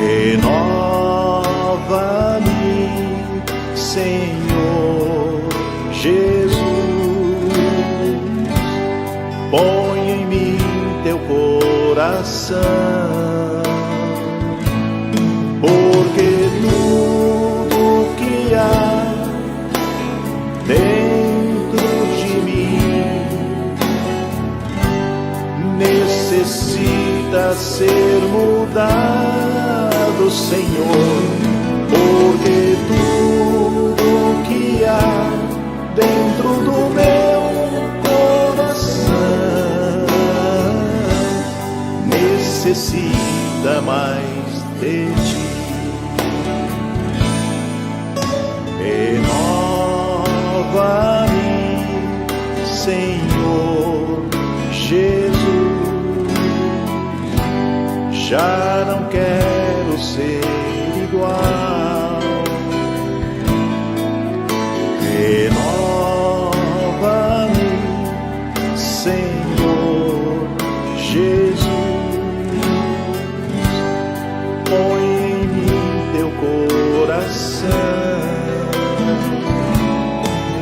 Renova-me, Senhor Jesus, põe em mim teu coração, porque tudo que há dentro de mim necessita ser mudado, Senhor, porque tudo que há dentro do meu coração necessita mais de ti. Renova-me, Senhor Jesus, já não quero ser igual. Renova-me, Senhor Jesus, põe em mim teu coração,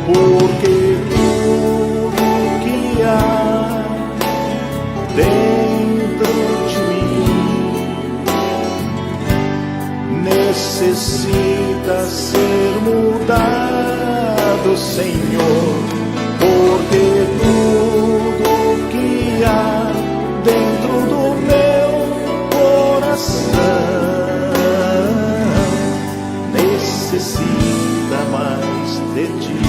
porque tudo que há dentro de mim necessita ser mudado, Senhor, porque tudo que há dentro do meu coração necessita mais de ti.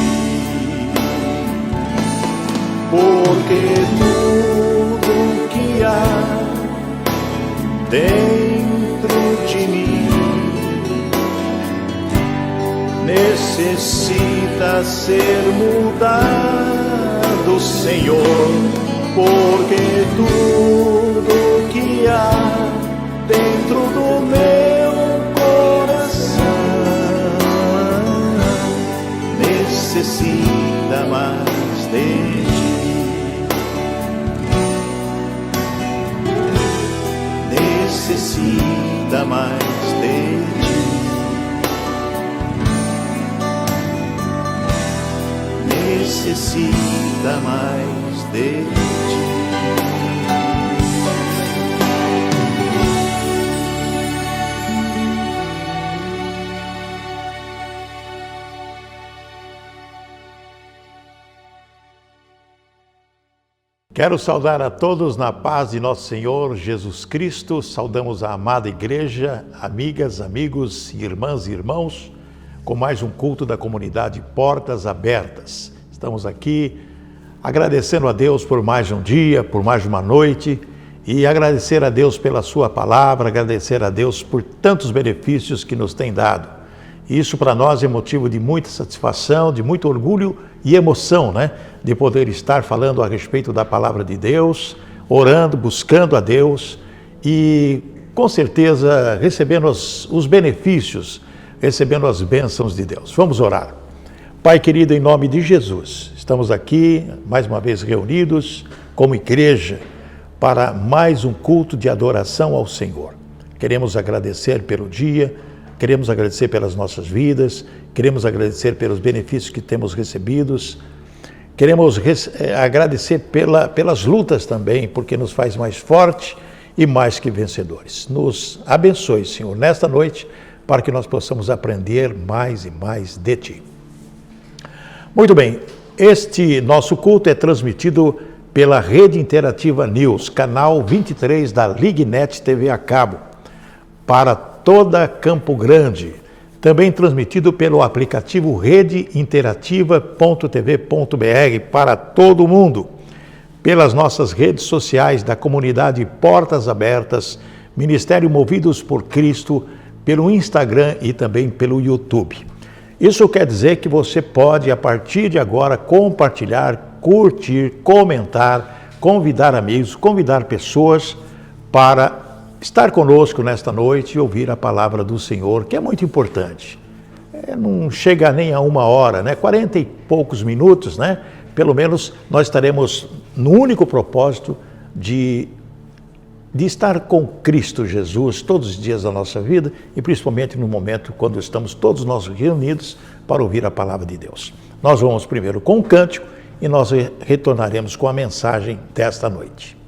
Porque tudo que há dentro de mim necessita ser mudado, Senhor, porque tudo que há dentro do meu coração necessita mais de ti. Necessita mais de ti. Necessita mais de ti. Quero saudar a todos na paz de nosso Senhor Jesus Cristo. Saudamos a amada igreja, amigas, amigos, irmãs e irmãos, com mais um culto da comunidade Portas Abertas. Estamos aqui agradecendo a Deus por mais um dia, por mais uma noite, e agradecer a Deus pela sua palavra, agradecer a Deus por tantos benefícios que nos tem dado. Isso para nós é motivo de muita satisfação, de muito orgulho e emoção, né? De poder estar falando a respeito da palavra de Deus, orando, buscando a Deus e com certeza recebendo os benefícios, recebendo as bênçãos de Deus. Vamos orar. Pai querido, em nome de Jesus, estamos aqui mais uma vez reunidos como igreja para mais um culto de adoração ao Senhor. Queremos agradecer pelo dia, queremos agradecer pelas nossas vidas, queremos agradecer pelos benefícios que temos recebidos, queremos agradecer pelas lutas também, porque nos faz mais forte e mais que vencedores. Nos abençoe, Senhor, nesta noite, para que nós possamos aprender mais e mais de Ti. Muito bem, este nosso culto é transmitido pela Rede Interativa News, canal 23 da Lignet TV a cabo, para toda Campo Grande, também transmitido pelo aplicativo redeinterativa.tv.br para todo o mundo, pelas nossas redes sociais da comunidade Portas Abertas, Ministério Movidos por Cristo, pelo Instagram e também pelo YouTube. Isso quer dizer que você pode, a partir de agora, compartilhar, curtir, comentar, convidar amigos, convidar pessoas para estar conosco nesta noite e ouvir a palavra do Senhor, que é muito importante. Não chega nem a 1 hora, né? 40 e poucos minutos, né? Pelo menos nós estaremos no único propósito de de estar com Cristo Jesus todos os dias da nossa vida e principalmente no momento quando estamos todos nós reunidos para ouvir a palavra de Deus. Nós vamos primeiro com o cântico e nós retornaremos com a mensagem desta noite.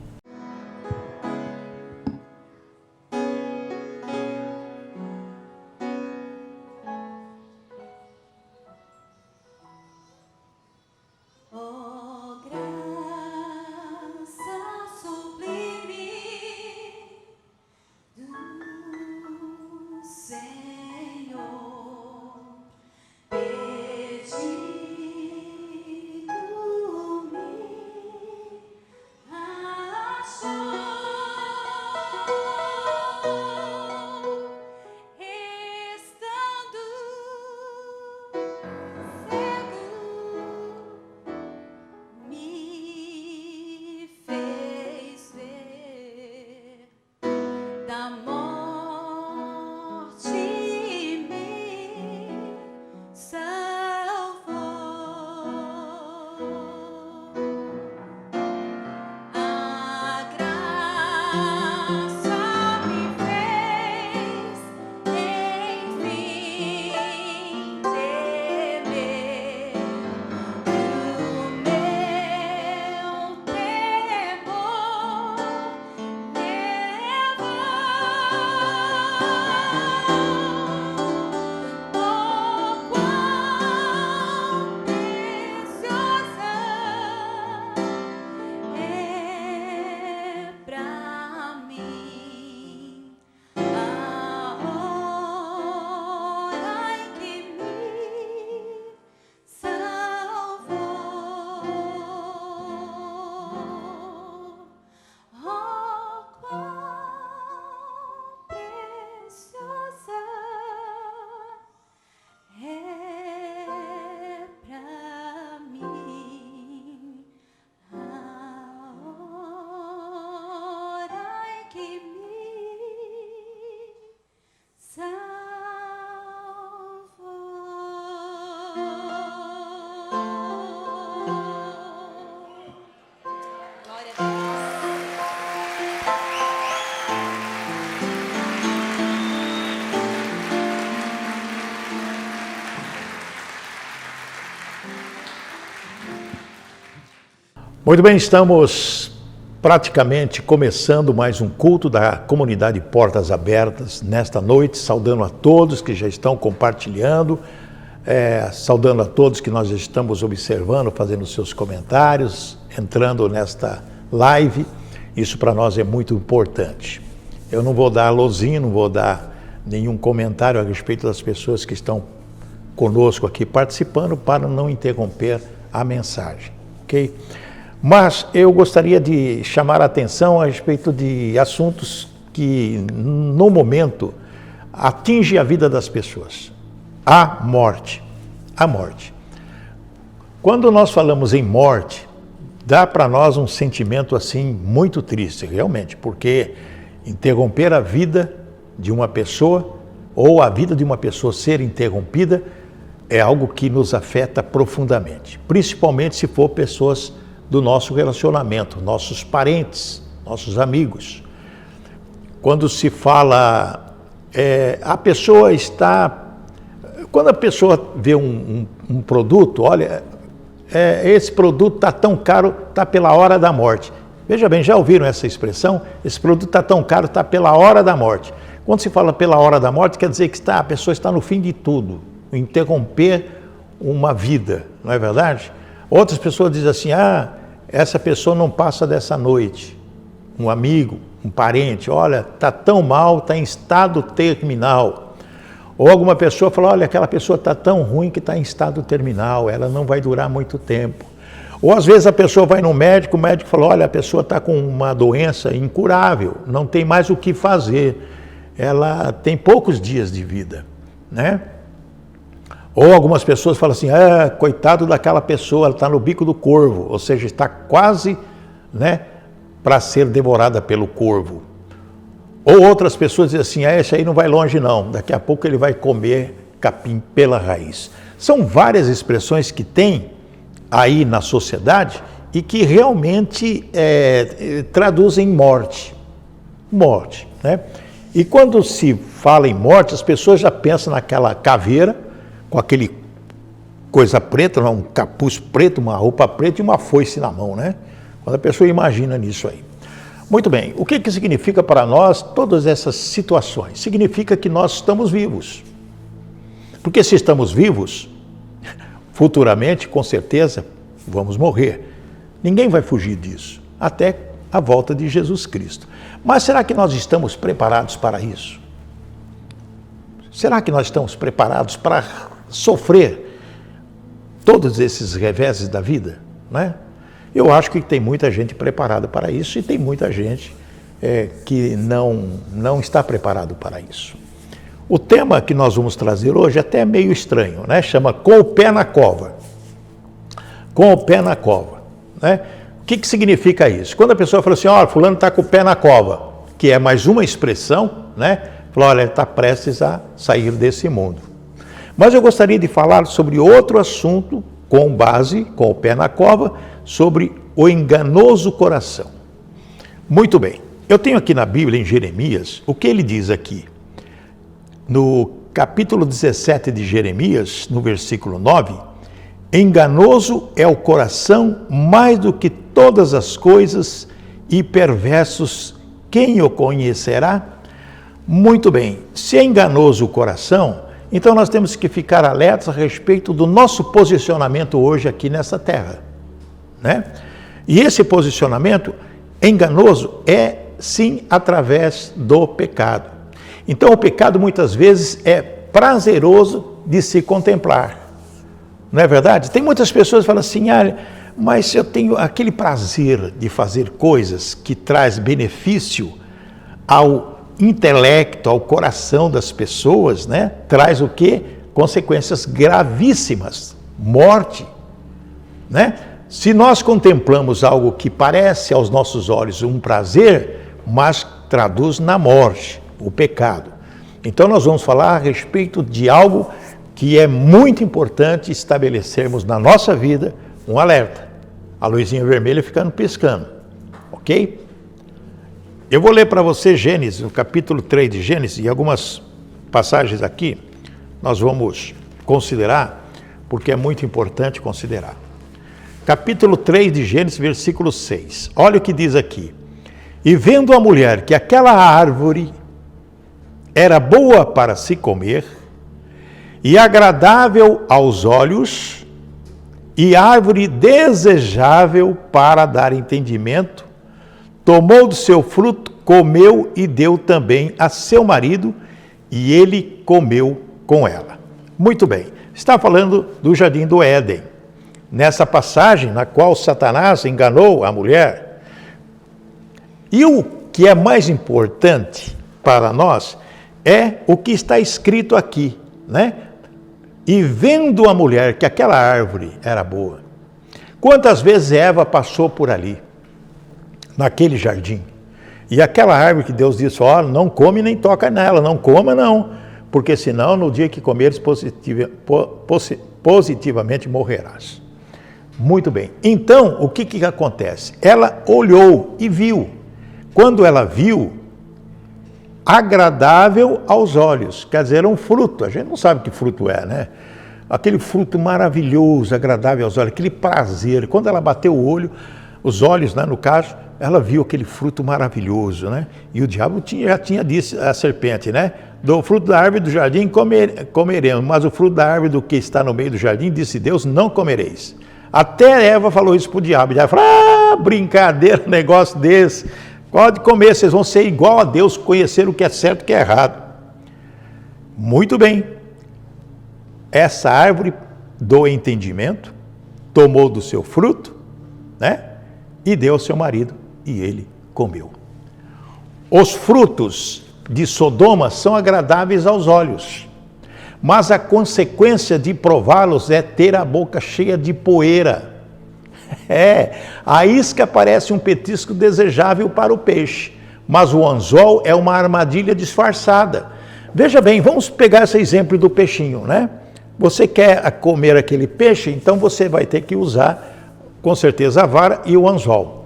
Muito bem, estamos praticamente começando mais um culto da comunidade Portas Abertas nesta noite, saudando a todos que já estão compartilhando, saudando a todos que nós estamos observando, fazendo seus comentários, entrando nesta live. Isso para nós é muito importante. Eu não vou dar alôzinho, não vou dar nenhum comentário a respeito das pessoas que estão conosco aqui participando para não interromper a mensagem, ok? Mas eu gostaria de chamar a atenção a respeito de assuntos que, no momento, atingem a vida das pessoas. A morte. A morte. Quando nós falamos em morte, dá para nós um sentimento assim muito triste, realmente, porque interromper a vida de uma pessoa ou a vida de uma pessoa ser interrompida é algo que nos afeta profundamente, principalmente se for pessoas do nosso relacionamento, nossos parentes, nossos amigos. Quando se fala, a pessoa está... Quando a pessoa vê um produto, olha, esse produto está tão caro, está pela hora da morte. Veja bem, já ouviram essa expressão? Esse produto está tão caro, está pela hora da morte. Quando se fala pela hora da morte, quer dizer que a pessoa está no fim de tudo, interromper uma vida, não é verdade? Outras pessoas dizem assim, essa pessoa não passa dessa noite. Um amigo, um parente, olha, está tão mal, está em estado terminal. Ou alguma pessoa fala, olha, aquela pessoa está tão ruim que está em estado terminal, ela não vai durar muito tempo. Ou às vezes a pessoa vai no médico, o médico fala, olha, a pessoa está com uma doença incurável, não tem mais o que fazer, ela tem poucos dias de vida, né? Ou algumas pessoas falam assim, coitado daquela pessoa, ela está no bico do corvo, ou seja, está quase, né, para ser devorada pelo corvo. Ou outras pessoas dizem assim, esse aí não vai longe não, daqui a pouco ele vai comer capim pela raiz. São várias expressões que tem aí na sociedade e que realmente traduzem morte. Morte, né? E quando se fala em morte, as pessoas já pensam naquela caveira, com aquele coisa preta, um capuz preto, uma roupa preta e uma foice na mão, né? Quando a pessoa imagina nisso aí. Muito bem, o que significa para nós todas essas situações? Significa que nós estamos vivos. Porque se estamos vivos, futuramente, com certeza, vamos morrer. Ninguém vai fugir disso, até a volta de Jesus Cristo. Mas será que nós estamos preparados para isso? Será que nós estamos preparados para sofrer todos esses reveses da vida, né? Eu acho que tem muita gente preparada para isso e tem muita gente que não está preparado para isso. O tema que nós vamos trazer hoje é até meio estranho, né? Chama Com o Pé na Cova. Com o pé na cova, né? O que significa isso? Quando a pessoa fala assim, olha, fulano está com o pé na cova, que é mais uma expressão, né? Fala, olha, ele está prestes a sair desse mundo. Mas eu gostaria de falar sobre outro assunto, com base, com o pé na cova, sobre o enganoso coração. Muito bem, eu tenho aqui na Bíblia, em Jeremias, o que ele diz aqui. No capítulo 17 de Jeremias, no versículo 9, enganoso é o coração mais do que todas as coisas e perversos, quem o conhecerá? Muito bem, se é enganoso o coração, então nós temos que ficar alertas a respeito do nosso posicionamento hoje aqui nessa terra, né? E esse posicionamento enganoso é sim através do pecado. Então o pecado muitas vezes é prazeroso de se contemplar. Não é verdade? Tem muitas pessoas que falam assim, mas eu tenho aquele prazer de fazer coisas que traz benefício ao intelecto, ao coração das pessoas, né? Traz o quê? Consequências gravíssimas, morte, né? Se nós contemplamos algo que parece aos nossos olhos um prazer, mas traduz na morte, o pecado. Então nós vamos falar a respeito de algo que é muito importante estabelecermos na nossa vida um alerta. A luzinha vermelha ficando piscando, ok? Eu vou ler para você Gênesis, no capítulo 3 de Gênesis, e algumas passagens aqui nós vamos considerar, porque é muito importante considerar. Capítulo 3 de Gênesis, versículo 6. Olha o que diz aqui. E vendo a mulher que aquela árvore era boa para se comer, e agradável aos olhos, e árvore desejável para dar entendimento, tomou do seu fruto, comeu e deu também a seu marido, e ele comeu com ela. Muito bem, está falando do jardim do Éden. Nessa passagem na qual Satanás enganou a mulher. E o que é mais importante para nós é o que está escrito aqui, né? E vendo a mulher que aquela árvore era boa. Quantas vezes Eva passou por ali, naquele jardim? E aquela árvore que Deus disse, ó, não come nem toca nela, não coma não, porque senão no dia que comeres positivamente morrerás. Muito bem, então o que acontece? Ela olhou e viu. Quando ela viu, agradável aos olhos, quer dizer, um fruto, a gente não sabe que fruto é, né? Aquele fruto maravilhoso, agradável aos olhos, aquele prazer. Quando ela bateu o olho, os olhos, né, no caso, ela viu aquele fruto maravilhoso, né? E o diabo já tinha dito a serpente, né? Do fruto da árvore do jardim comeremos, mas o fruto da árvore do que está no meio do jardim, disse Deus, não comereis. Até Eva falou isso para o diabo. E ela falou, brincadeira, um negócio desse. Pode comer, vocês vão ser igual a Deus, conhecer o que é certo e o que é errado. Muito bem. Essa árvore do entendimento tomou do seu fruto, né? E deu ao seu marido, e ele comeu. Os frutos de Sodoma são agradáveis aos olhos, mas a consequência de prová-los é ter a boca cheia de poeira. A isca parece um petisco desejável para o peixe, mas o anzol é uma armadilha disfarçada. Veja bem, vamos pegar esse exemplo do peixinho, né? Você quer comer aquele peixe, então você vai ter que usar, com certeza, a vara e o anzol.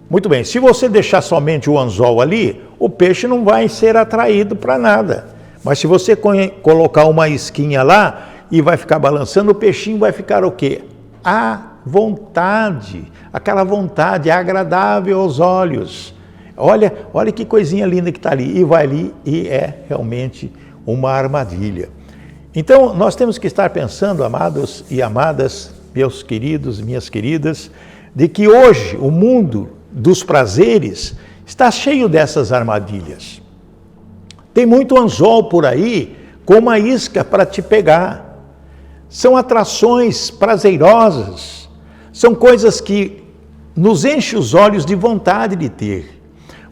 Muito bem, se você deixar somente o anzol ali, o peixe não vai ser atraído para nada. Mas se você colocar uma isquinha lá e vai ficar balançando, o peixinho vai ficar o quê? À vontade, aquela vontade agradável aos olhos. Olha que coisinha linda que está ali. E vai ali e é realmente uma armadilha. Então, nós temos que estar pensando, amados e amadas, meus queridos, minhas queridas, de que hoje o mundo dos prazeres está cheio dessas armadilhas. Tem muito anzol por aí com uma isca para te pegar. São atrações prazerosas, são coisas que nos enchem os olhos de vontade de ter.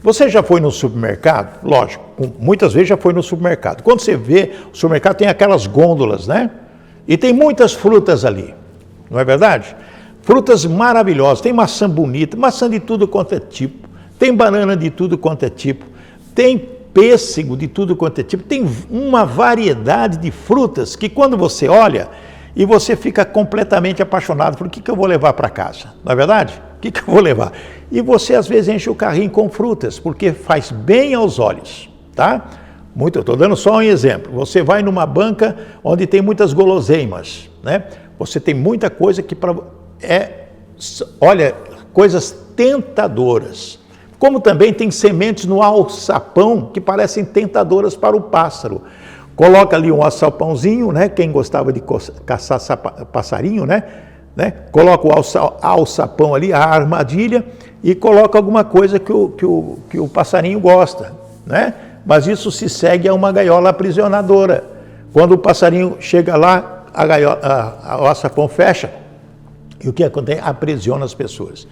Você já foi no supermercado? Lógico, muitas vezes já foi no supermercado. Quando você vê, o supermercado tem aquelas gôndolas, né? E tem muitas frutas ali, não é verdade? Frutas maravilhosas, tem maçã bonita, maçã de tudo quanto é tipo, tem banana de tudo quanto é tipo, tem pêssego de tudo quanto é tipo, tem uma variedade de frutas que quando você olha e você fica completamente apaixonado por que eu vou levar para casa, não é verdade? O que eu vou levar? E você às vezes enche o carrinho com frutas, porque faz bem aos olhos, tá? Eu estou dando só um exemplo. Você vai numa banca onde tem muitas guloseimas, né? Você tem muita coisa que coisas tentadoras. Como também tem sementes no alçapão que parecem tentadoras para o pássaro. Coloca ali um alçapãozinho, né? Quem gostava de caçar passarinho, né? Coloca o alçapão ali, a armadilha, e coloca alguma coisa que o passarinho gosta, né? Mas isso se segue a uma gaiola aprisionadora. Quando o passarinho chega lá, o alçapão fecha, e o que acontece? Aprisiona as pessoas.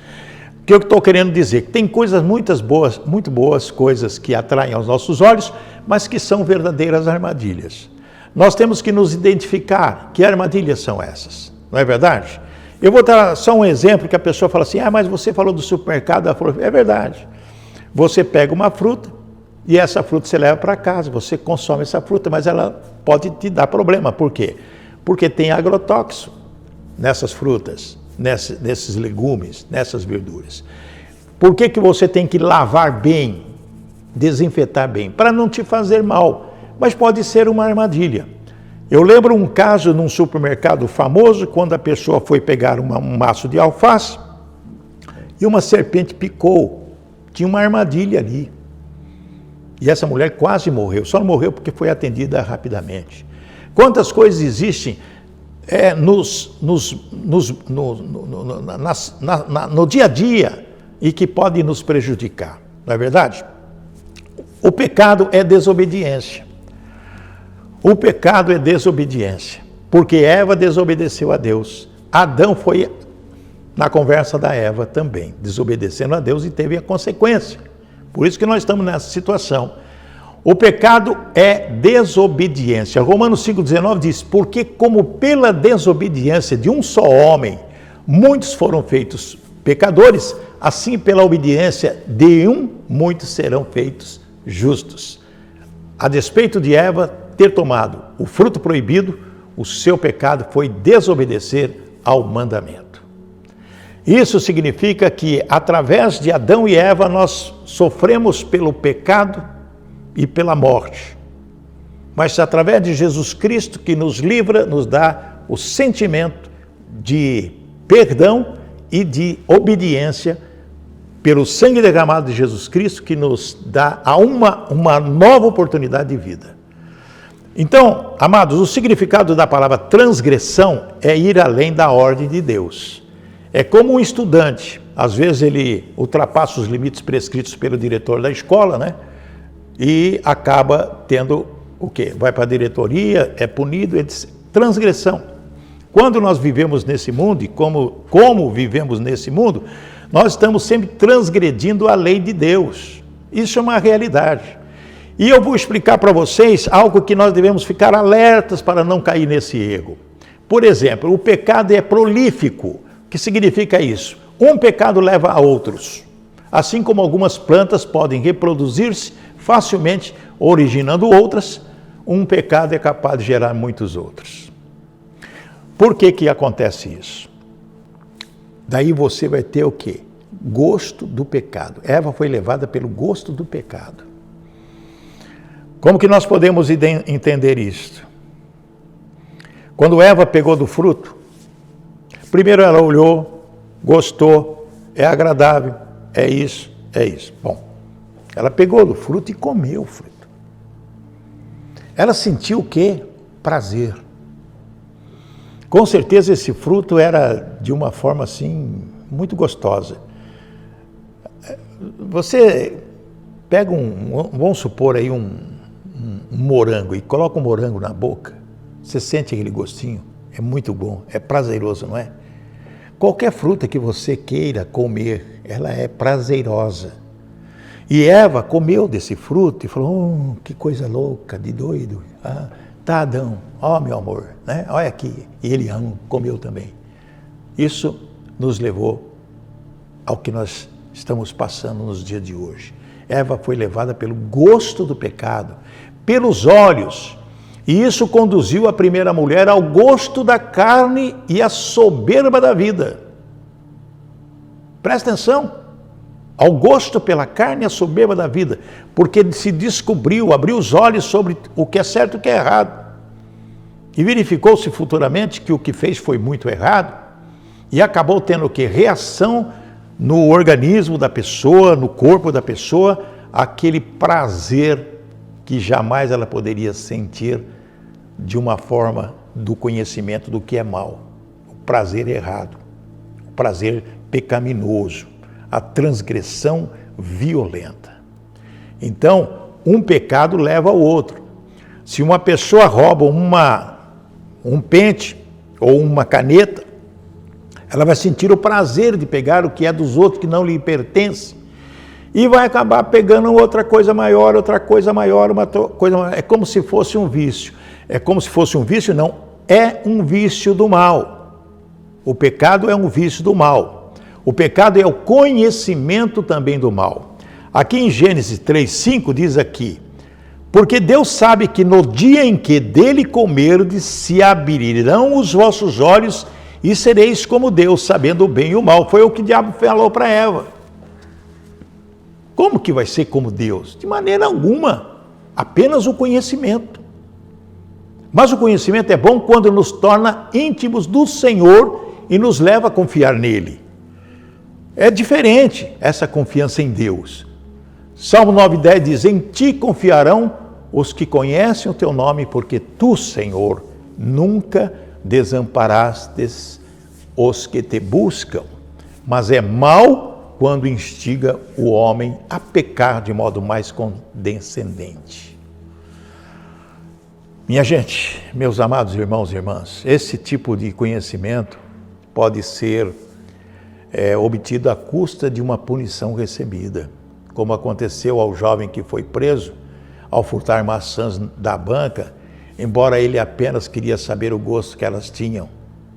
O que eu estou querendo dizer? Que tem coisas muito boas, coisas que atraem aos nossos olhos, mas que são verdadeiras armadilhas. Nós temos que nos identificar que armadilhas são essas, não é verdade? Eu vou dar só um exemplo que a pessoa fala assim, mas você falou do supermercado, ela falou, é verdade. Você pega uma fruta e essa fruta você leva para casa, você consome essa fruta, mas ela pode te dar problema. Por quê? Porque tem agrotóxico nessas frutas, nesses legumes, nessas verduras. Por que você tem que lavar bem, desinfetar bem? Para não te fazer mal, mas pode ser uma armadilha. Eu lembro um caso num supermercado famoso, quando a pessoa foi pegar um maço de alface e uma serpente picou. Tinha uma armadilha ali. E essa mulher quase morreu, só não morreu porque foi atendida rapidamente. Quantas coisas existem no dia a dia e que podem nos prejudicar, não é verdade? O pecado é desobediência. O pecado é desobediência, porque Eva desobedeceu a Deus. Adão foi na conversa da Eva também, desobedecendo a Deus e teve a consequência. Por isso que nós estamos nessa situação. O pecado é desobediência. Romanos 5,19 diz, porque como pela desobediência de um só homem, muitos foram feitos pecadores, assim pela obediência de um, muitos serão feitos justos. A despeito de Eva ter tomado o fruto proibido, o seu pecado foi desobedecer ao mandamento. Isso significa que, através de Adão e Eva, nós sofremos pelo pecado e pela morte. Mas através de Jesus Cristo, que nos livra, nos dá o sentimento de perdão e de obediência pelo sangue derramado de Jesus Cristo, que nos dá uma nova oportunidade de vida. Então, amados, o significado da palavra transgressão é ir além da ordem de Deus. É como um estudante, às vezes ele ultrapassa os limites prescritos pelo diretor da escola, né? E acaba tendo o quê? Vai para a diretoria, é punido, etc. Transgressão. Quando nós vivemos nesse mundo, e como vivemos nesse mundo, nós estamos sempre transgredindo a lei de Deus. Isso é uma realidade. E eu vou explicar para vocês algo que nós devemos ficar alertas para não cair nesse erro. Por exemplo, o pecado é prolífico. O que significa isso? Um pecado leva a outros. Assim como algumas plantas podem reproduzir-se facilmente, originando outras, um pecado é capaz de gerar muitos outros. Por que acontece isso? Daí você vai ter o quê? Gosto do pecado. Eva foi levada pelo gosto do pecado. Como que nós podemos entender isto? Quando Eva pegou do fruto, primeiro ela olhou, gostou, é agradável, é isso. Bom, ela pegou do fruto e comeu o fruto. Ela sentiu o quê? Prazer. Com certeza esse fruto era de uma forma assim, muito gostosa. Você pega vamos supor aí um morango e coloca um morango na boca, você sente aquele gostinho, é muito bom, é prazeroso, não é? Qualquer fruta que você queira comer, ela é prazerosa. E Eva comeu desse fruto e falou, que coisa louca, de doido. Tá, Adão, ó meu amor, né? Olha aqui. E ele comeu também. Isso nos levou ao que nós estamos passando nos dias de hoje. Eva foi levada pelo gosto do pecado, pelos olhos. E isso conduziu a primeira mulher ao gosto da carne e à soberba da vida. Presta atenção. Ao gosto pela carne e a soberba da vida, porque se descobriu, abriu os olhos sobre o que é certo e o que é errado. E verificou-se futuramente que o que fez foi muito errado, e acabou tendo o quê? Reação no organismo da pessoa, no corpo da pessoa, aquele prazer que jamais ela poderia sentir de uma forma do conhecimento do que é mal. O prazer errado, o prazer pecaminoso. A transgressão violenta. Então, um pecado leva ao outro. Se uma pessoa rouba um pente ou uma caneta, ela vai sentir o prazer de pegar o que é dos outros, que não lhe pertence, e vai acabar pegando outra coisa maior, uma coisa maior. É como se fosse um vício. É como se fosse um vício, não. É um vício do mal. O pecado é um vício do mal. O pecado é o conhecimento também do mal. Aqui em Gênesis 3:5 diz aqui, porque Deus sabe que no dia em que dele comerdes, se abrirão os vossos olhos e sereis como Deus, sabendo o bem e o mal. Foi o que o diabo falou para Eva. Como que vai ser como Deus? De maneira alguma, apenas o conhecimento. Mas o conhecimento é bom quando nos torna íntimos do Senhor e nos leva a confiar nele. É diferente essa confiança em Deus. Salmo 9:10 diz, em ti confiarão os que conhecem o teu nome, porque tu, Senhor, nunca desamparastes os que te buscam. Mas é mal quando instiga o homem a pecar de modo mais condescendente. Minha gente, meus amados irmãos e irmãs, esse tipo de conhecimento pode ser obtido à custa de uma punição recebida, como aconteceu ao jovem que foi preso ao furtar maçãs da banca, embora ele apenas queria saber o gosto que elas tinham,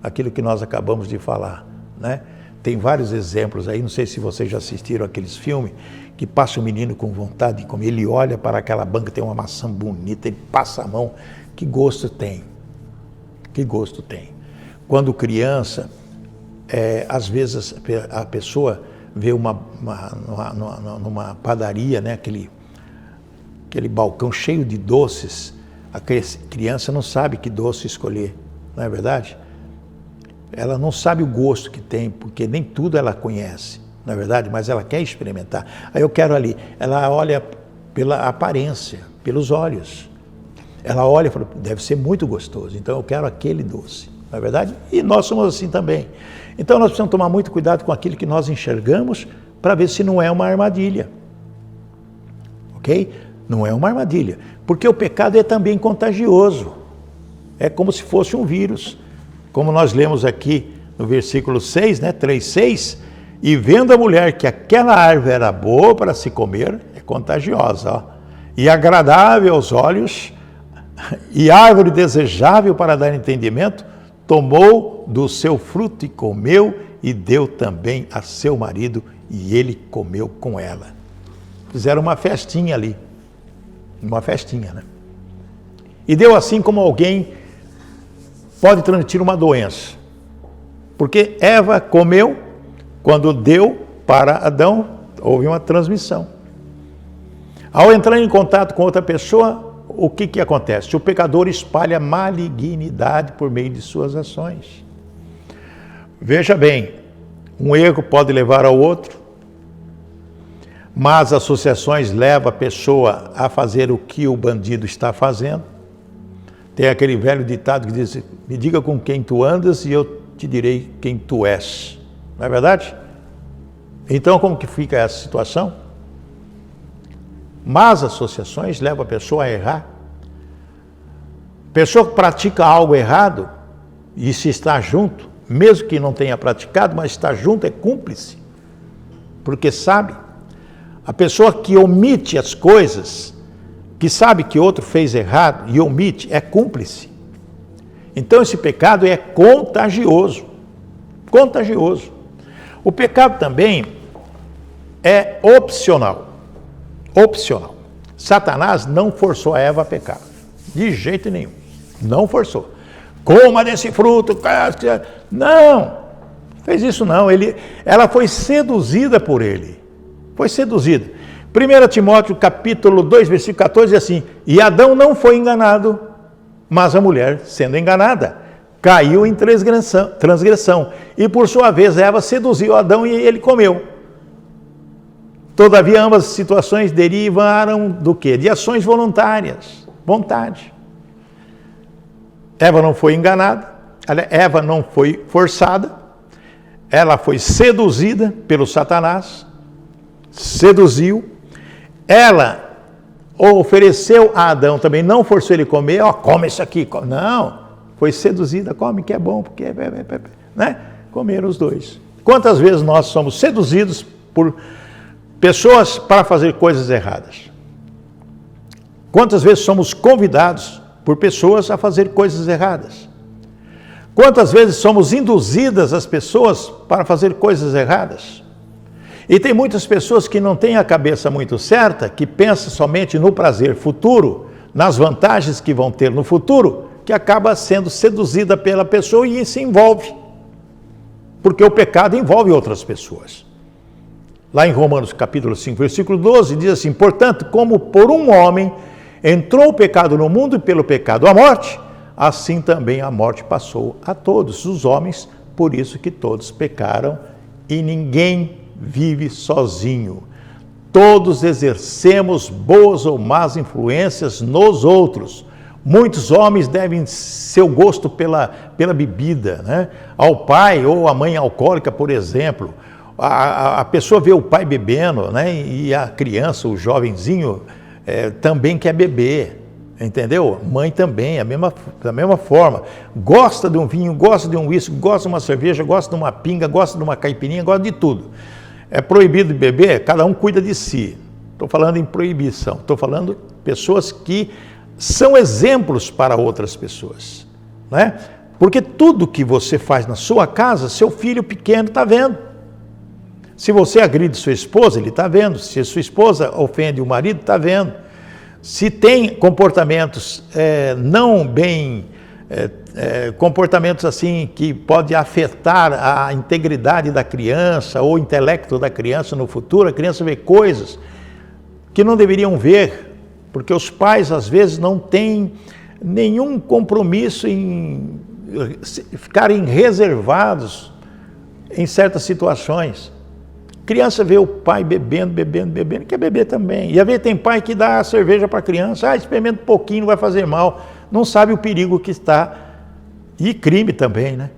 aquilo que nós acabamos de falar, né? Tem vários exemplos aí, não sei se vocês já assistiram aqueles filmes, que passa o menino com vontade de comer, ele olha para aquela banca, tem uma maçã bonita, ele passa a mão, que gosto tem? Que gosto tem? Quando criança, às vezes a pessoa vê numa padaria, né, aquele balcão cheio de doces, a criança não sabe que doce escolher, não é verdade? Ela não sabe o gosto que tem, porque nem tudo ela conhece, não é verdade? Mas ela quer experimentar. Aí eu quero ali, ela olha pela aparência, pelos olhos. Ela olha e fala, deve ser muito gostoso, então eu quero aquele doce, não é verdade? E nós somos assim também. Então nós precisamos tomar muito cuidado com aquilo que nós enxergamos para ver se não é uma armadilha. Ok? Não é uma armadilha. Porque o pecado é também contagioso. É como se fosse um vírus. Como nós lemos aqui no versículo 6, né? 3:6. E vendo a mulher que aquela árvore era boa para se comer, é contagiosa, ó, e agradável aos olhos, e árvore desejável para dar entendimento, tomou do seu fruto e comeu, e deu também a seu marido, e ele comeu com ela. Fizeram uma festinha ali. Uma festinha, né? E deu assim como alguém pode transmitir uma doença. Porque Eva comeu, quando deu para Adão, houve uma transmissão. Ao entrar em contato com outra pessoa, o que acontece? O pecador espalha malignidade por meio de suas ações. Veja bem, um erro pode levar ao outro, mas associações levam a pessoa a fazer o que o bandido está fazendo. Tem aquele velho ditado que diz: me diga com quem tu andas e eu te direi quem tu és. Não é verdade? Então, como que fica essa situação? Más associações levam a pessoa a errar. Pessoa que pratica algo errado e se está junto, mesmo que não tenha praticado, mas está junto, é cúmplice. Porque sabe. A pessoa que omite as coisas, que sabe que outro fez errado e omite, é cúmplice. Então esse pecado é contagioso. Contagioso. O pecado também é opcional. Opcional. Satanás não forçou a Eva a pecar. De jeito nenhum. Não forçou. Coma desse fruto. Não. Fez isso não. Ela foi seduzida por ele. Foi seduzida. 1 Timóteo capítulo 2, versículo 14, diz assim: e Adão não foi enganado, mas a mulher, sendo enganada, caiu em transgressão. E por sua vez Eva seduziu Adão e ele comeu. Todavia ambas as situações derivaram do quê? De ações voluntárias. Vontade. Eva não foi enganada, Eva não foi forçada, ela foi seduzida pelo Satanás, seduziu, ela ofereceu a Adão também, não forçou ele a comer, come isso aqui, come. Não, foi seduzida, come que é bom, porque né? Comeram os dois. Quantas vezes nós somos seduzidos por pessoas para fazer coisas erradas? Quantas vezes somos convidados por pessoas a fazer coisas erradas? Quantas vezes somos induzidas as pessoas para fazer coisas erradas? E tem muitas pessoas que não têm a cabeça muito certa, que pensam somente no prazer futuro, nas vantagens que vão ter no futuro, que acaba sendo seduzida pela pessoa e se envolve. Porque o pecado envolve outras pessoas. Lá em Romanos capítulo 5, versículo 12, diz assim: portanto, como por um homem entrou o pecado no mundo e pelo pecado a morte, assim também a morte passou a todos os homens, por isso que todos pecaram e ninguém vive sozinho. Todos exercemos boas ou más influências nos outros. Muitos homens devem seu gosto pela bebida, né? Ao pai ou à mãe alcoólica, por exemplo. A pessoa vê o pai bebendo, né? E a criança, o jovenzinho, também quer beber, entendeu? Mãe também, da mesma forma. Gosta de um vinho, gosta de um uísque, gosta de uma cerveja, gosta de uma pinga, gosta de uma caipirinha, gosta de tudo. É proibido de beber? Cada um cuida de si. Estou falando em proibição. Estou falando de pessoas que são exemplos para outras pessoas, né? Porque tudo que você faz na sua casa, seu filho pequeno está vendo. Se você agride sua esposa, ele está vendo. Se sua esposa ofende o marido, está vendo. Se tem comportamentos não bem... comportamentos assim que pode afetar a integridade da criança ou o intelecto da criança no futuro, a criança vê coisas que não deveriam ver, porque os pais às vezes não têm nenhum compromisso em ficarem reservados em certas situações. Criança vê o pai bebendo, quer beber também. E às vezes tem pai que dá a cerveja para a criança, experimenta um pouquinho, não vai fazer mal, não sabe o perigo que está. E crime também, né?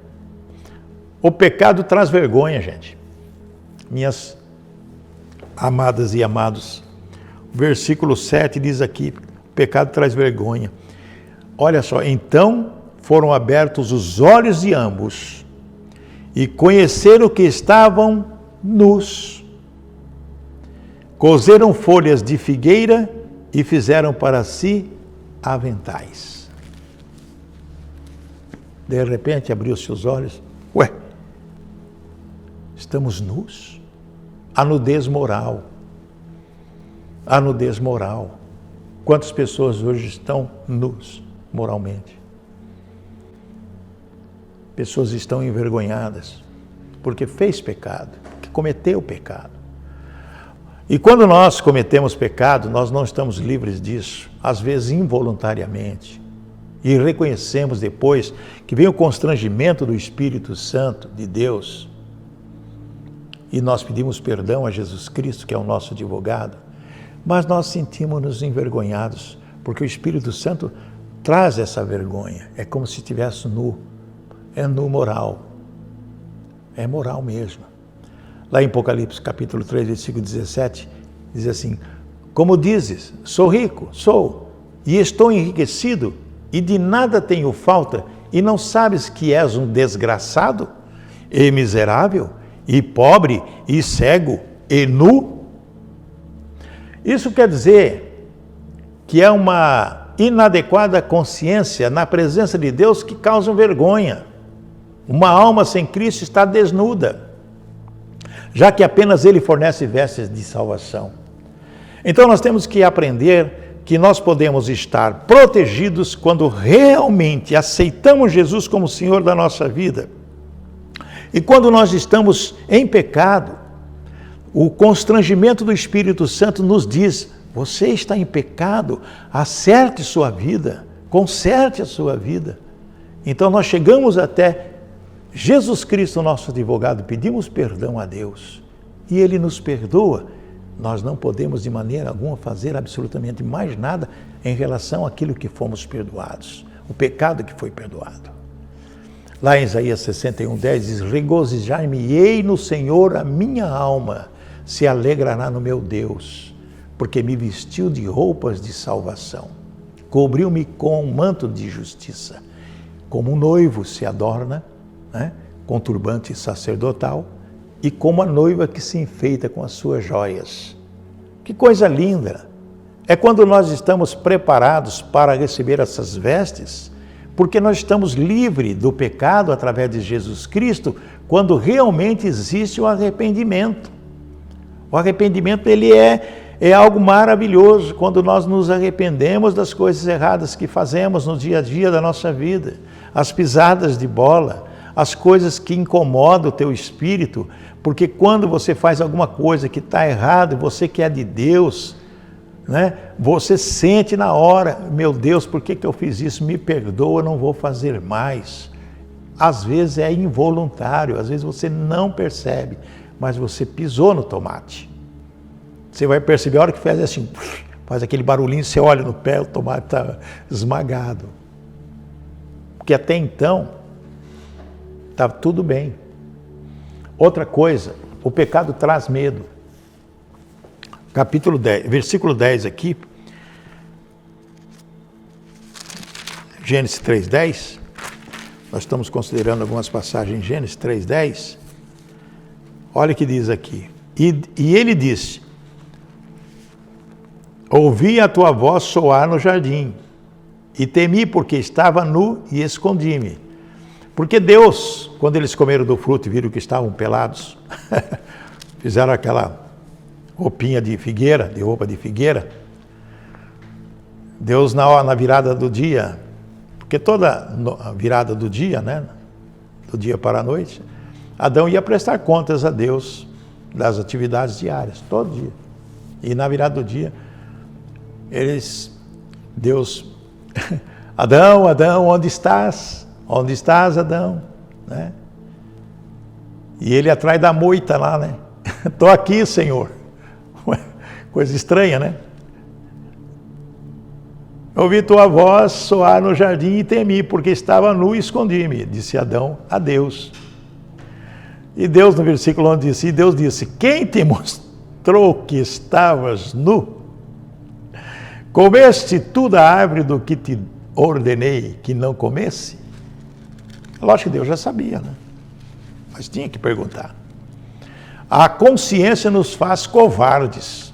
O pecado traz vergonha, gente. Minhas amadas e amados, o versículo 7 diz aqui: o pecado traz vergonha. Olha só, então foram abertos os olhos de ambos e conheceram que estavam nus. Cozeram folhas de figueira e fizeram para si aventais. De repente abriu-se os olhos. Ué, estamos nus? A nudez moral. A nudez moral. Quantas pessoas hoje estão nus moralmente? Pessoas estão envergonhadas porque fez pecado, que cometeu pecado. E quando nós cometemos pecado, nós não estamos livres disso, às vezes involuntariamente. E reconhecemos depois que vem o constrangimento do Espírito Santo de Deus. E nós pedimos perdão a Jesus Cristo, que é o nosso advogado. Mas nós sentimos-nos envergonhados, porque o Espírito Santo traz essa vergonha. É como se estivesse nu. É nu moral. É moral mesmo. Lá em Apocalipse, capítulo 3, versículo 17, diz assim: como dizes, sou rico, sou, e estou enriquecido, e de nada tenho falta, e não sabes que és um desgraçado, e miserável, e pobre, e cego, e nu? Isso quer dizer que é uma inadequada consciência na presença de Deus que causa vergonha. Uma alma sem Cristo está desnuda, já que apenas Ele fornece vestes de salvação. Então nós temos que aprender que nós podemos estar protegidos quando realmente aceitamos Jesus como Senhor da nossa vida. E quando nós estamos em pecado, o constrangimento do Espírito Santo nos diz: você está em pecado, acerte sua vida, conserte a sua vida. Então nós chegamos até Jesus Cristo, nosso advogado, pedimos perdão a Deus e Ele nos perdoa. Nós não podemos de maneira alguma fazer absolutamente mais nada em relação àquilo que fomos perdoados, o pecado que foi perdoado. Lá em Isaías 61:10 diz: regozijar-me-ei no Senhor, a minha alma se alegrará no meu Deus, porque me vestiu de roupas de salvação, cobriu-me com um manto de justiça, como um noivo se adorna, com turbante sacerdotal, e como a noiva que se enfeita com as suas joias. Que coisa linda! É quando nós estamos preparados para receber essas vestes, porque nós estamos livres do pecado através de Jesus Cristo, quando realmente existe o arrependimento. O arrependimento, ele é algo maravilhoso, quando nós nos arrependemos das coisas erradas que fazemos no dia a dia da nossa vida, as pisadas de bola, as coisas que incomodam o teu espírito, porque quando você faz alguma coisa que está errada, você que é de Deus, você sente na hora: meu Deus, por que eu fiz isso? Me perdoa, não vou fazer mais. Às vezes é involuntário, às vezes você não percebe, mas você pisou no tomate. Você vai perceber a hora que faz assim, faz aquele barulhinho, você olha no pé, o tomate está esmagado. Porque até então está tudo bem. Outra coisa, o pecado traz medo. Capítulo 10, versículo 10 aqui, Gênesis 3:10, nós estamos considerando algumas passagens em Gênesis 3:10, olha o que diz aqui: e ele disse: ouvi a tua voz soar no jardim, e temi porque estava nu e escondi-me. Porque Deus, quando eles comeram do fruto e viram que estavam pelados, fizeram aquela roupinha de figueira, de roupa de figueira. Deus, na virada do dia, porque toda a virada do dia, do dia para a noite, Adão ia prestar contas a Deus das atividades diárias, todo dia. E na virada do dia, Deus, Adão, Adão, onde estás? Onde estás, Adão? E ele atrás da moita lá, Estou aqui, Senhor. Coisa estranha, ouvi tua voz soar no jardim e temi, porque estava nu e escondi-me, disse Adão a Deus. E Deus, no versículo 11, disse: e Deus disse: quem te mostrou que estavas nu? Comeste tu da árvore do que te ordenei que não comesse? Lógico que Deus já sabia, mas tinha que perguntar. A consciência nos faz covardes.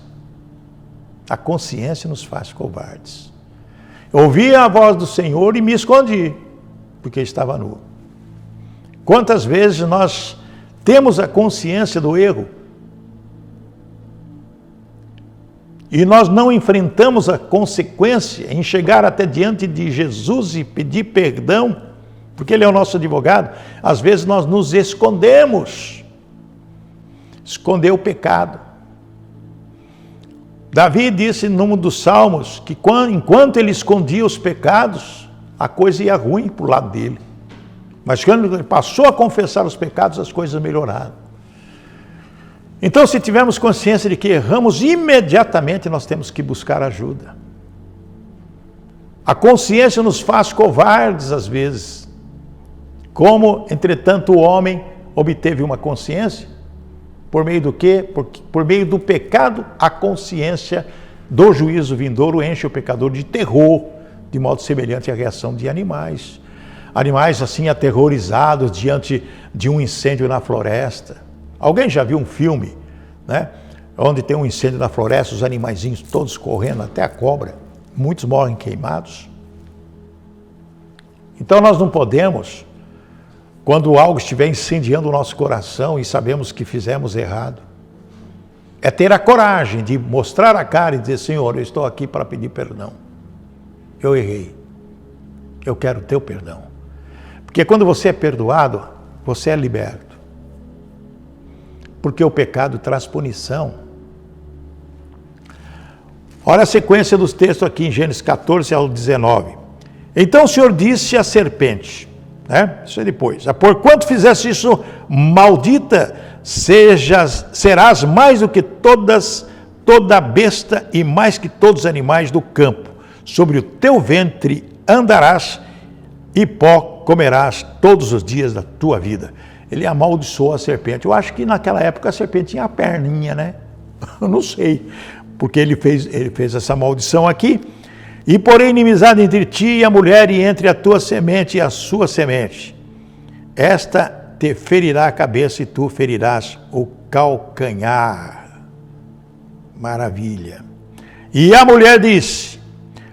A consciência nos faz covardes. Ouvi a voz do Senhor e me escondi, porque estava nu. Quantas vezes nós temos a consciência do erro e nós não enfrentamos a consequência em chegar até diante de Jesus e pedir perdão, porque Ele é o nosso advogado? Às vezes nós nos escondemos. Esconder o pecado. Davi disse num dos salmos que enquanto ele escondia os pecados, a coisa ia ruim para o lado dele. Mas quando ele passou a confessar os pecados, as coisas melhoraram. Então, se tivermos consciência de que erramos, imediatamente nós temos que buscar ajuda. A consciência nos faz covardes às vezes. Como, entretanto, o homem obteve uma consciência? Por meio do quê? Por meio do pecado, a consciência do juízo vindouro enche o pecador de terror, de modo semelhante à reação de animais. Animais assim aterrorizados diante de um incêndio na floresta. Alguém já viu um filme, né? Onde tem um incêndio na floresta, os animaizinhos todos correndo, até a cobra. Muitos morrem queimados. Então nós não podemos, quando algo estiver incendiando o nosso coração e sabemos que fizemos errado, é ter a coragem de mostrar a cara e dizer: Senhor, eu estou aqui para pedir perdão. Eu errei. Eu quero o teu perdão. Porque quando você é perdoado, você é liberto. Porque o pecado traz punição. Olha a sequência dos textos aqui em Gênesis 14 ao 19. Então o Senhor disse à serpente, né? Isso é depois: porquanto fizeste isso, maldita serás mais do que toda besta e mais que todos os animais do campo. Sobre o teu ventre andarás e pó comerás todos os dias da tua vida. Ele amaldiçoou a serpente. Eu acho que naquela época a serpente tinha a perninha, né? Eu não sei, porque ele fez essa maldição aqui. E porém inimizade entre ti e a mulher, e entre a tua semente e a sua semente. Esta te ferirá a cabeça e tu ferirás o calcanhar. Maravilha. E a mulher disse: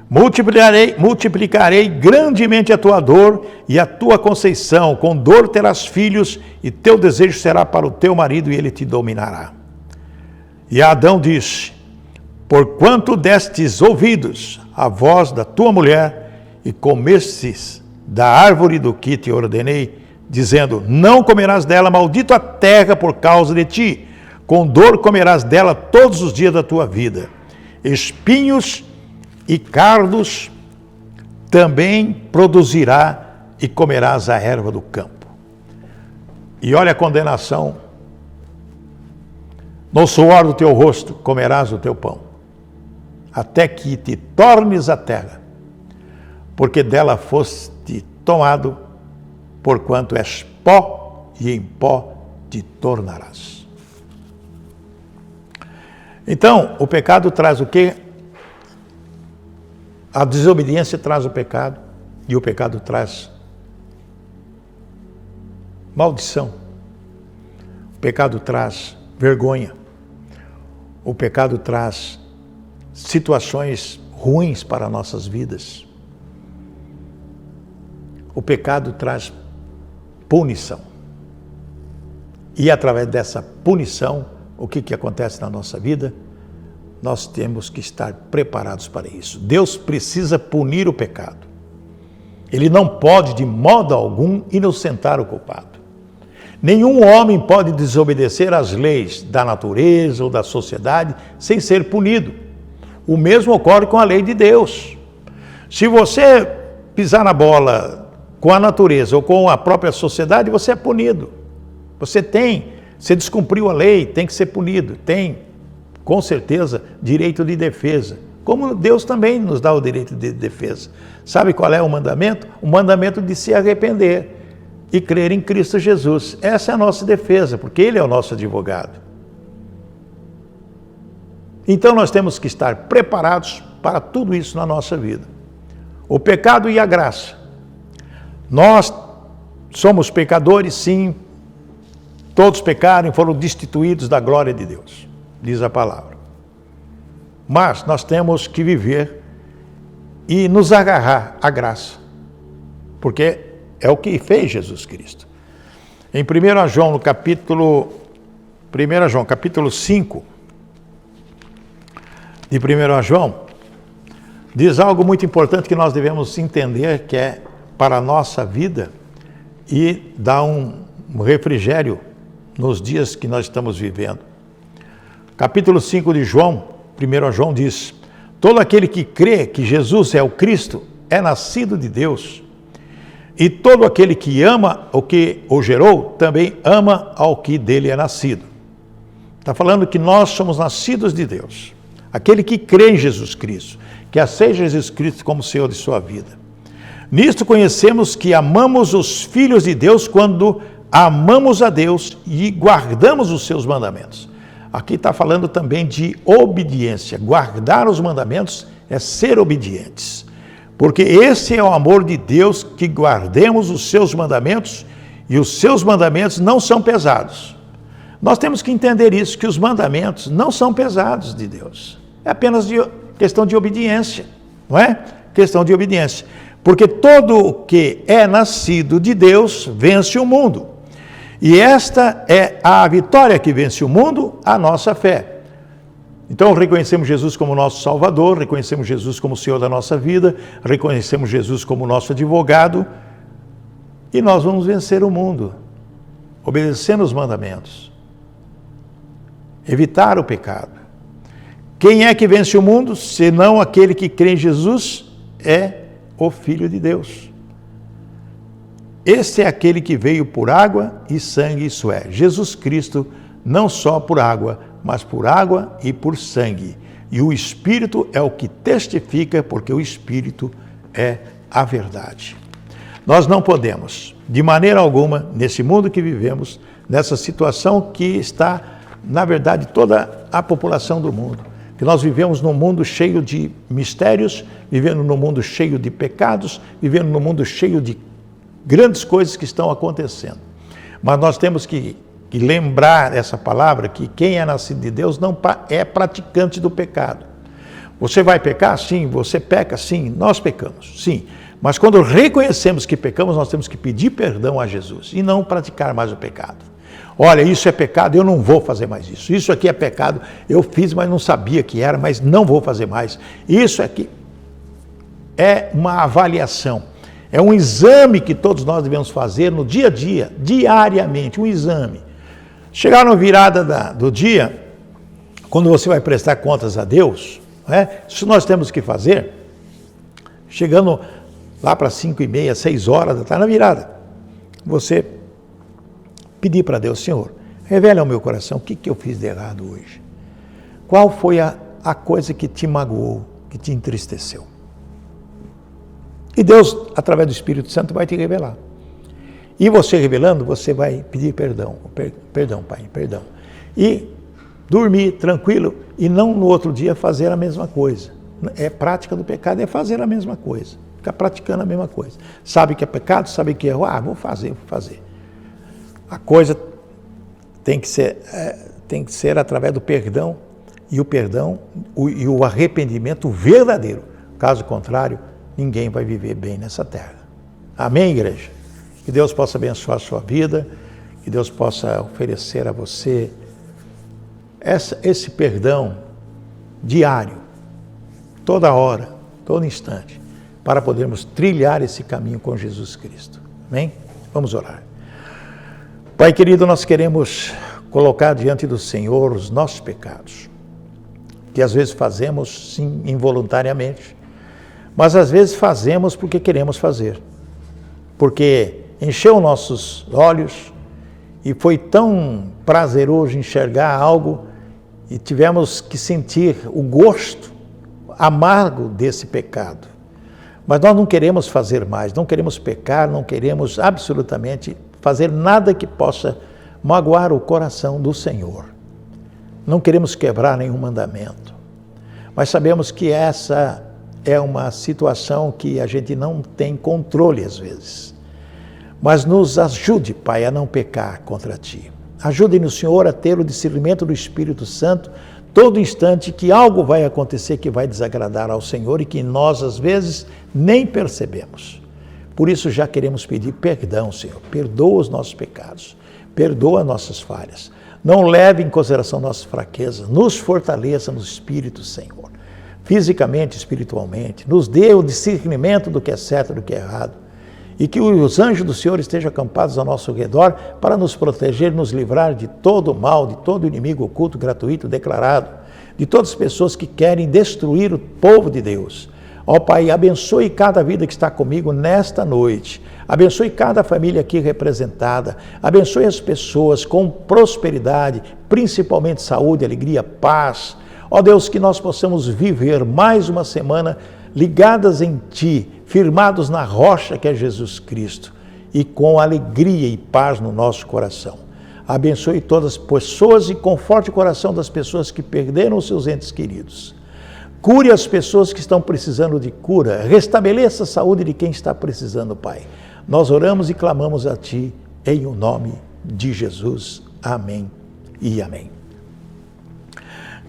multiplicarei grandemente a tua dor e a tua conceição. Com dor terás filhos, e teu desejo será para o teu marido, e ele te dominará. E Adão disse: porquanto destes ouvidos à voz da tua mulher, e comestes da árvore do que te ordenei, dizendo: não comerás dela, maldito a terra por causa de ti. Com dor comerás dela todos os dias da tua vida. Espinhos e cardos também produzirá, e comerás a erva do campo. E olha a condenação: no suor do teu rosto comerás o teu pão, até que te tornes a terra, porque dela foste tomado, porquanto és pó, e em pó te tornarás. Então, o pecado traz o quê? A desobediência traz o pecado, e o pecado traz maldição. O pecado traz vergonha. O pecado traz situações ruins para nossas vidas. O pecado traz punição. E através dessa punição, o que acontece na nossa vida? Nós temos que estar preparados para isso. Deus precisa punir o pecado. Ele não pode, de modo algum, inocentar o culpado. Nenhum homem pode desobedecer às leis da natureza ou da sociedade sem ser punido. O mesmo ocorre com a lei de Deus. Se você pisar na bola com a natureza ou com a própria sociedade, você é punido. Você descumpriu a lei, tem que ser punido. Tem, com certeza, direito de defesa. Como Deus também nos dá o direito de defesa. Sabe qual é o mandamento? O mandamento de se arrepender e crer em Cristo Jesus. Essa é a nossa defesa, porque Ele é o nosso advogado. Então nós temos que estar preparados para tudo isso na nossa vida. O pecado e a graça. Nós somos pecadores, sim. Todos pecaram e foram destituídos da glória de Deus, diz a palavra. Mas nós temos que viver e nos agarrar à graça, porque é o que fez Jesus Cristo. Em 1 João, no capítulo 5, de 1 João, diz algo muito importante que nós devemos entender, que é para a nossa vida e dar um refrigério nos dias que nós estamos vivendo. Capítulo 5 de João, 1 João diz: todo aquele que crê que Jesus é o Cristo é nascido de Deus. E todo aquele que ama o que o gerou, também ama ao que dele é nascido. Está falando que nós somos nascidos de Deus. Aquele que crê em Jesus Cristo, que aceita Jesus Cristo como Senhor de sua vida. Nisto conhecemos que amamos os filhos de Deus quando amamos a Deus e guardamos os seus mandamentos. Aqui está falando também de obediência. Guardar os mandamentos é ser obedientes. Porque esse é o amor de Deus, que guardemos os seus mandamentos, e os seus mandamentos não são pesados. Nós temos que entender isso, que os mandamentos não são pesados de Deus. É apenas questão de obediência, não é? Questão de obediência. Porque todo o que é nascido de Deus vence o mundo. E esta é a vitória que vence o mundo, a nossa fé. Então reconhecemos Jesus como nosso Salvador, reconhecemos Jesus como o Senhor da nossa vida, reconhecemos Jesus como nosso advogado, e nós vamos vencer o mundo, obedecendo os mandamentos, evitar o pecado. Quem é que vence o mundo, senão aquele que crê em Jesus? É o Filho de Deus. Este é aquele que veio por água e sangue, isso é, Jesus Cristo, não só por água, mas por água e por sangue. E o Espírito é o que testifica, porque o Espírito é a verdade. Nós não podemos, de maneira alguma, nesse mundo que vivemos, nessa situação que está, na verdade, toda a população do mundo, que nós vivemos num mundo cheio de mistérios, vivendo num mundo cheio de pecados, vivendo num mundo cheio de grandes coisas que estão acontecendo. Mas nós temos que lembrar essa palavra, que quem é nascido de Deus não é praticante do pecado. Você vai pecar? Sim. Você peca? Sim. Nós pecamos? Sim. Mas quando reconhecemos que pecamos, nós temos que pedir perdão a Jesus e não praticar mais o pecado. Olha, isso é pecado, eu não vou fazer mais isso. Isso aqui é pecado, eu fiz, mas não sabia que era, mas não vou fazer mais. Isso aqui é uma avaliação. É um exame que todos nós devemos fazer no dia a dia, diariamente, um exame. Chegar na virada do dia, quando você vai prestar contas a Deus, isso nós temos que fazer, chegando lá para 5h30, 6 horas da tarde, na virada, você pedir para Deus: Senhor, revela ao meu coração o que eu fiz de errado hoje. Qual foi a coisa que te magoou, que te entristeceu? E Deus, através do Espírito Santo, vai te revelar. E você revelando, você vai pedir perdão. Perdão, Pai, perdão. E dormir tranquilo e não no outro dia fazer a mesma coisa. É prática do pecado, é fazer a mesma coisa. Ficar praticando a mesma coisa. Sabe que é pecado, sabe que é erro. Vou fazer. A coisa tem que ser através do perdão, e o arrependimento verdadeiro. Caso contrário, ninguém vai viver bem nessa terra. Amém, igreja? Que Deus possa abençoar a sua vida, que Deus possa oferecer a você esse perdão diário, toda hora, todo instante, para podermos trilhar esse caminho com Jesus Cristo. Amém? Vamos orar. Pai querido, nós queremos colocar diante do Senhor os nossos pecados, que às vezes fazemos, sim, involuntariamente, mas às vezes fazemos porque queremos fazer, porque encheu nossos olhos e foi tão prazeroso enxergar algo e tivemos que sentir o gosto amargo desse pecado. Mas nós não queremos fazer mais, não queremos pecar, não queremos absolutamente fazer nada que possa magoar o coração do Senhor. Não queremos quebrar nenhum mandamento, mas sabemos que essa é uma situação que a gente não tem controle às vezes. Mas nos ajude, Pai, a não pecar contra Ti. Ajude-nos, Senhor, a ter o discernimento do Espírito Santo todo instante, que algo vai acontecer que vai desagradar ao Senhor e que nós, às vezes, nem percebemos. Por isso já queremos pedir perdão, Senhor. Perdoa os nossos pecados, perdoa nossas falhas. Não leve em consideração nossas fraquezas, nos fortaleça no Espírito, Senhor. Fisicamente, espiritualmente, nos dê o discernimento do que é certo e do que é errado. E que os anjos do Senhor estejam acampados ao nosso redor para nos proteger, nos livrar de todo o mal, de todo inimigo oculto, gratuito, declarado. de todas as pessoas que querem destruir o povo de Deus. Ó Pai, abençoe cada vida que está comigo nesta noite. Abençoe cada família aqui representada. Abençoe as pessoas com prosperidade, principalmente saúde, alegria, paz. Ó Deus, que nós possamos viver mais uma semana ligadas em Ti, firmados na rocha que é Jesus Cristo e com alegria e paz no nosso coração. Abençoe todas as pessoas e conforte o coração das pessoas que perderam os seus entes queridos. Cure as pessoas que estão precisando de cura. Restabeleça a saúde de quem está precisando, Pai. Nós oramos e clamamos a Ti em o nome de Jesus. Amém e amém.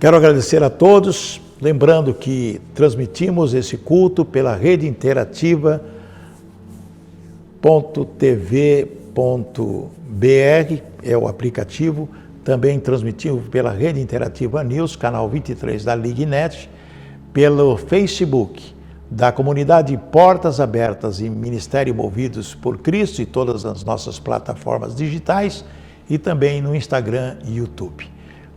Quero agradecer a todos, lembrando que transmitimos esse culto pela rede interativa.tv.br, é o aplicativo. Também transmitimos pela rede Interativa News, canal 23 da LigNet, pelo Facebook da comunidade Portas Abertas e Ministério Movidos por Cristo e todas as nossas plataformas digitais e também no Instagram e YouTube.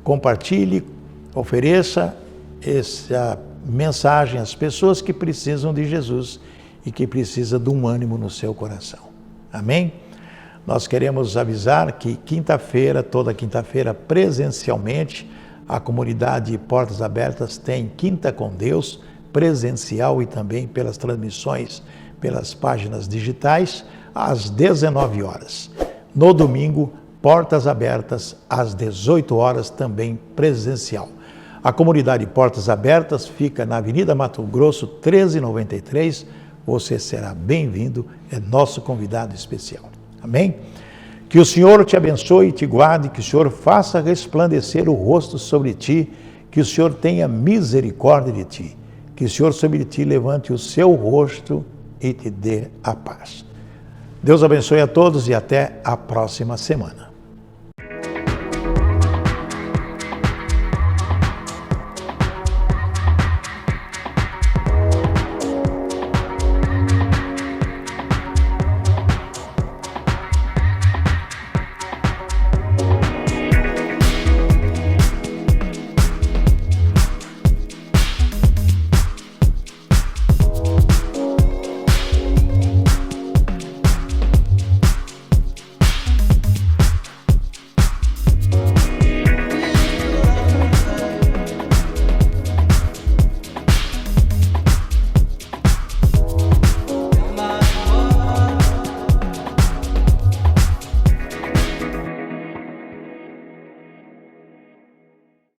Compartilhe, ofereça essa mensagem às pessoas que precisam de Jesus e que precisam de um ânimo no seu coração. Amém? Nós queremos avisar que quinta-feira, toda quinta-feira, presencialmente, a comunidade Portas Abertas tem Quinta com Deus, presencial e também pelas transmissões, pelas páginas digitais, às 19 horas. No domingo, Portas Abertas, às 18 horas, também presencial. A comunidade Portas Abertas fica na Avenida Mato Grosso, 1393. Você será bem-vindo, é nosso convidado especial. Amém? Que o Senhor te abençoe e te guarde, que o Senhor faça resplandecer o rosto sobre ti, que o Senhor tenha misericórdia de ti, que o Senhor sobre ti levante o seu rosto e te dê a paz. Deus abençoe a todos e até a próxima semana.